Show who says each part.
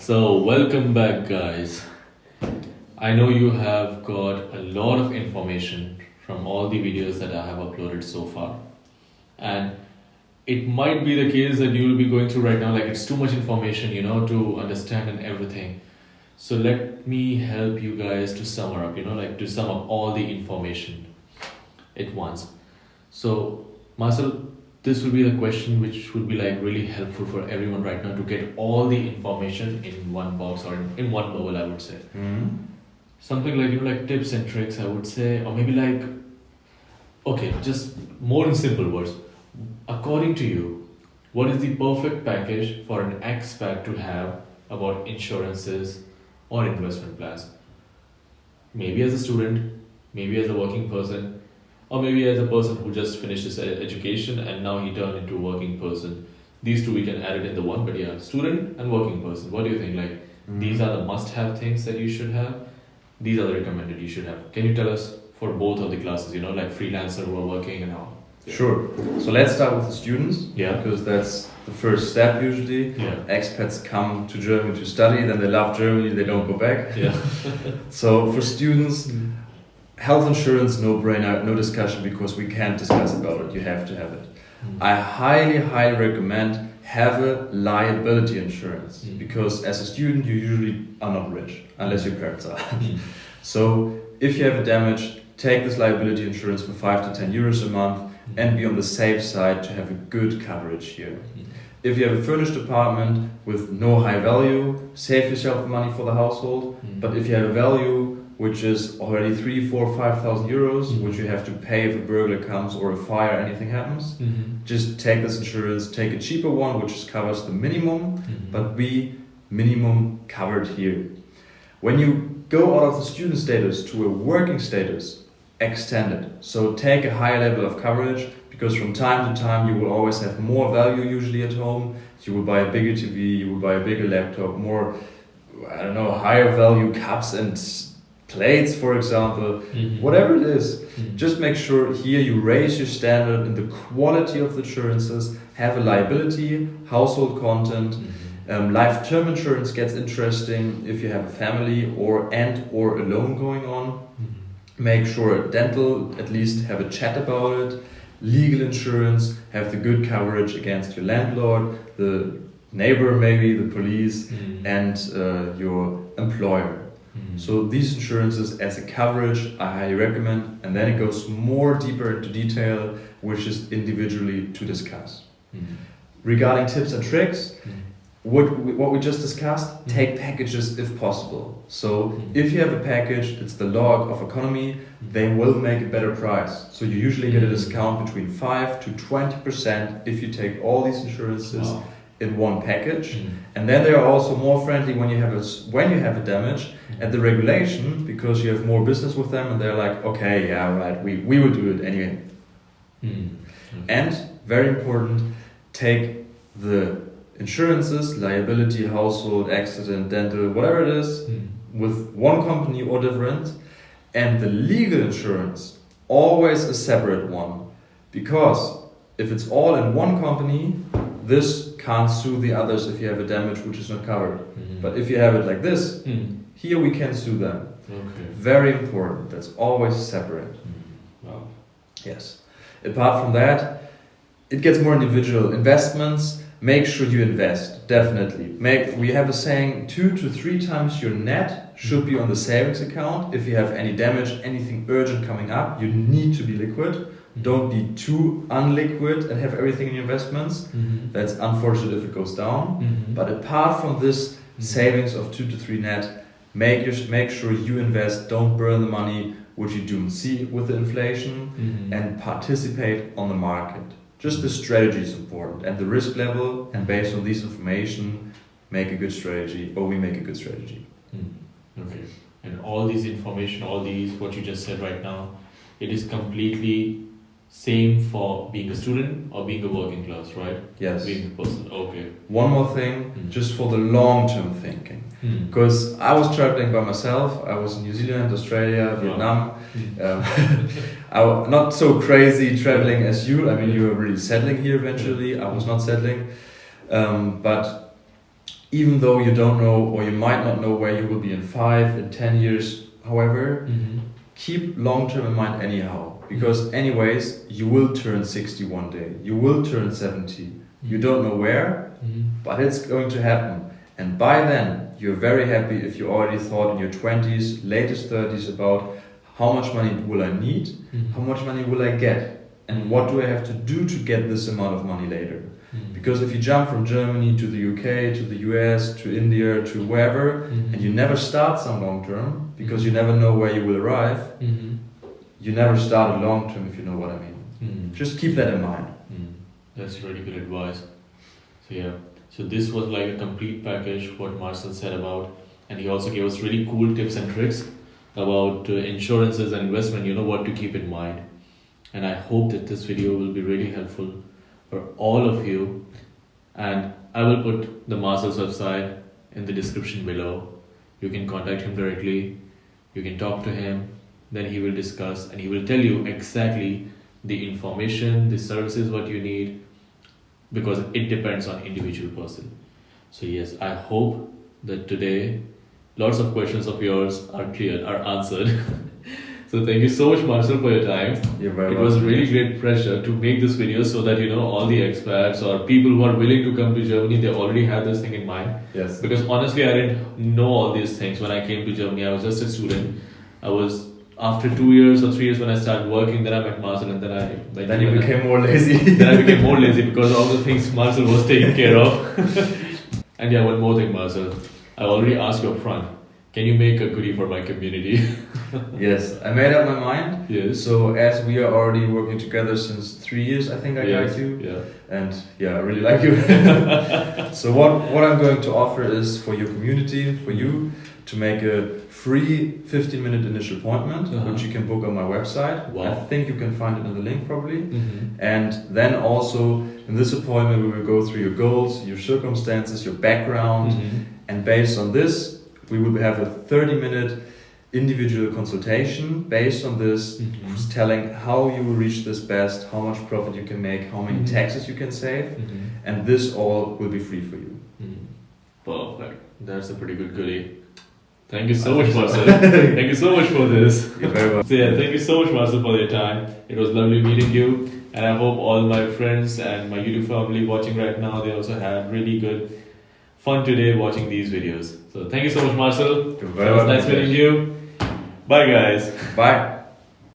Speaker 1: So, welcome back, guys. I know you have got a lot of information from all the videos that I have uploaded so far, and it might be the case that you will be going through right now, like it's too much information, to understand and everything. So, let me help you guys to sum up, like to sum up all the information at once. So, Marcel, this will be the question which would be like really helpful for everyone right now to get all the information in one box or in one bubble, I would say. Something like like tips and tricks, I would say, or maybe like okay, just more in simple words. According to you, what is the perfect package for an expat to have about insurances or investment plans? Maybe as a student, maybe as a working person, or maybe as a person who just finished his education and now he turned into a working person. These two we can add it in the one, but yeah, student and working person. What do you think? Like these are the must-have things that you should have. These are the recommended you should have. Can you tell us for both of the classes? Like freelancer who are working and all.
Speaker 2: Sure. So let's start with the students.
Speaker 1: Yeah.
Speaker 2: Because that's the first step usually.
Speaker 1: Yeah.
Speaker 2: Expats come to Germany to study, then they love Germany, they don't go back.
Speaker 1: Yeah.
Speaker 2: So for students, health insurance, no brainer, no discussion because we can't discuss about it. You have to have it. I highly recommend have a liability insurance because as a student you usually are not rich unless your parents are. So if you have a damage, take this liability insurance for 5 to 10 euros a month and be on the safe side to have a good coverage here. If you have a furnished apartment with no high value, save yourself money for the household. But if you have a value which is already 3, 4, 5,000 euros, which you have to pay if a burglar comes or a fire, anything happens, just take this insurance, take a cheaper one which covers the minimum, but be minimum covered here. When you go out of the student status to a working status, extend it. So take a higher level of coverage because from time to time you will always have more value usually at home. You will buy a bigger TV, you will buy a bigger laptop, more, higher value cups and plates, for example, whatever it is, just make sure here you raise your standard in the quality of the insurances, have a liability, household content, life term insurance gets interesting if you have a family or a loan going on. Make sure dental, at least have a chat about it. Legal insurance, have the good coverage against your landlord, the neighbor maybe, the police, and your employer. So these insurances as a coverage I highly recommend, and then it goes more deeper into detail, which is individually to discuss. Regarding tips and tricks, what we just discussed, take packages if possible. So if you have a package, it's the law of economy, they will make a better price. So you usually get a discount between 5 to 20% if you take all these insurances in one package. And then they are also more friendly when you have a damage at the regulation because you have more business with them and they're like, okay, yeah, right, we will do it anyway. And very important, take the insurances, liability, household, accident, dental, whatever it is, with one company or different, and the legal insurance, always a separate one. Because if it's all in one company, this can't sue the others if you have a damage which is not covered. But if you have it like this, here we can sue them.
Speaker 1: Okay.
Speaker 2: Very important, that's always separate.
Speaker 1: Wow.
Speaker 2: Yes. Apart from that, it gets more individual. Investments, make sure you invest, definitely. We have a saying 2 to 3 times your net should be on the savings account. If you have any damage, anything urgent coming up, you need to be liquid. Don't be too unliquid and have everything in your investments. That's unfortunate if it goes down. But apart from this savings of 2 to 3 net, make sure you invest, don't burn the money, which you do see with the inflation, and participate on the market. Just the strategy is important and the risk level, and based on this information, make a good strategy, or we make a good strategy.
Speaker 1: Okay. And all this information, what you just said right now, it is completely same for being a student or being a working class, right?
Speaker 2: Yes.
Speaker 1: Being a person. Okay.
Speaker 2: One more thing, just for the long-term thinking. Because I was traveling by myself. I was in New Zealand, Australia, Vietnam. I was not so crazy traveling as you. I mean, you were really settling here eventually. I was not settling. But even though you don't know or you might not know where you will be in 5, in 10 years, however, keep long term in mind anyhow. Because anyways, you will turn 60 one day, you will turn 70. You don't know where, but it's going to happen. And by then, you're very happy if you already thought in your 20s, latest 30s about how much money will I need, how much money will I get, and what do I have to do to get this amount of money later. Because if you jump from Germany to the UK, to the US, to India, to wherever, and you never start some long term, because you never know where you will arrive, you never start a long term, if you know what I mean. Just keep that in mind.
Speaker 1: That's really good advice. So yeah, so this was like a complete package what Marcel said about, and he also gave us really cool tips and tricks about insurances and investment, what to keep in mind. And I hope that this video will be really helpful for all of you, and I will put the Marcel's website in the description below. You can contact him directly, you can talk to him, then he will discuss and he will tell you exactly the information, the services what you need, because it depends on individual person. So yes, I hope that today lots of questions of yours are cleared, are answered. So thank you so much, Marcel, for your time.
Speaker 2: You're very
Speaker 1: It was
Speaker 2: welcome.
Speaker 1: really great pleasure to make this video so that all the expats or people who are willing to come to Germany, they already have this thing in mind.
Speaker 2: Yes.
Speaker 1: Because honestly, I didn't know all these things when I came to Germany. I was just a student. I was after 2 years or 3 years when I started working, then I met Marcel, and then I
Speaker 2: Then you became more lazy.
Speaker 1: then I became more lazy because all the things Marcel was taking care of. And yeah, one more thing, Marcel. I already asked you up front. Can you make a goodie for my community?
Speaker 2: Yes, I made up my mind.
Speaker 1: Yes.
Speaker 2: So as we are already working together since 3 years, I think I
Speaker 1: Yes,
Speaker 2: got you.
Speaker 1: yeah.
Speaker 2: And yeah, I really like you. So what I'm going to offer is for your community, for you, to make a free 15-minute initial appointment, which you can book on my website.
Speaker 1: Wow.
Speaker 2: I think you can find it in the link probably. And then also in this appointment, we will go through your goals, your circumstances, your background. And based on this, we will have a 30-minute individual consultation based on this, telling how you will reach this best, how much profit you can make, how many taxes you can save, and this all will be free for you.
Speaker 1: Perfect. That's a pretty good goodie. Thank you so much, Marcel. Thank you so much for this.
Speaker 2: You're very welcome.
Speaker 1: So yeah, thank you so much, Marcel, for your time. It was lovely meeting you, and I hope all my friends and my YouTube family watching right now, they also had really good fun today watching these videos. So thank you so much, Marcel.
Speaker 2: You're very
Speaker 1: It was
Speaker 2: welcome.
Speaker 1: nice meeting you. Bye, guys.
Speaker 2: Bye.